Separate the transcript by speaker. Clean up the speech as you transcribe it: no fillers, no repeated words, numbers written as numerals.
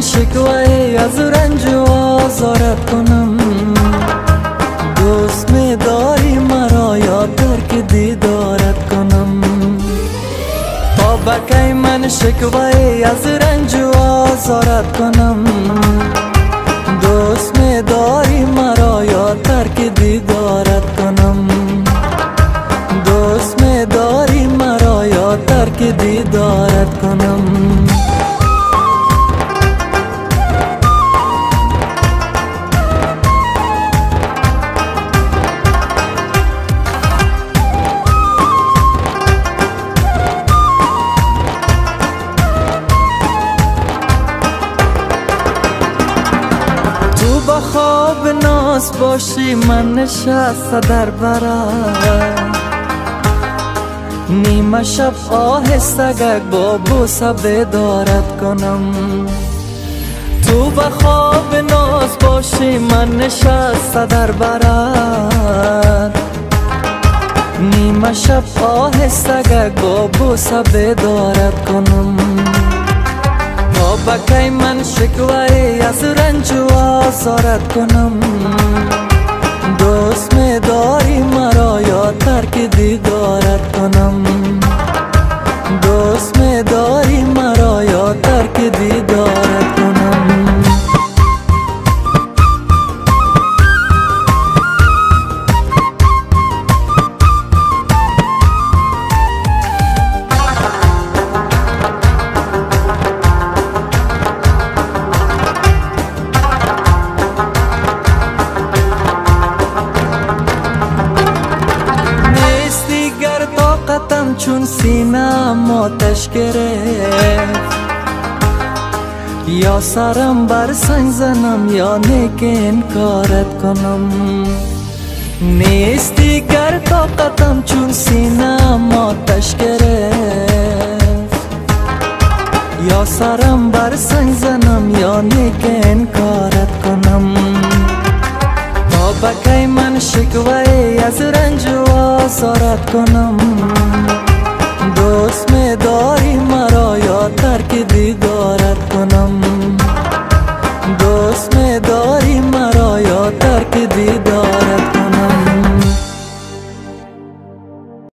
Speaker 1: شکوه از رنج و آزارت کنم؟ دوست می داری مرا یا ترک دیدارت کنم؟ تا بکی من شکوه از رنج و آزارت کنم؟ دوست می داری مرا یا ترک دیدارت کنم؟ دوست می داری مرا یا ترک دیدارت کنم؟ با خواب ناز باشی من نشسته در برات، نیمه شب آهسته با بوسه بیدارت کنم؟ تو با خواب ناز باشی من نشسته در برات، نیمه شب آهسته با بوسه بیدارت کنم؟ بکی من شکوه از رنج و آزارت کنم؟ دوست می داری مرا یا ترک دیدارت کنم؟ دوست می داری مرا یا ترک دیدارت کنم؟ چون سینم آتش گرفت، یا سرم بر سنگ زنم یا نیک انکارت کنم؟ نیستی گر طاقتم چون سینم آتش گرفت، یا سرم بر سنگ زنم یا نیک انکارت کنم؟ تا بکی من شکوه از رنج و آزارت کنم؟ دوست می داری مرا یا ترک دیدارت کنم؟ دوست می داری مرا یا ترک دیدارت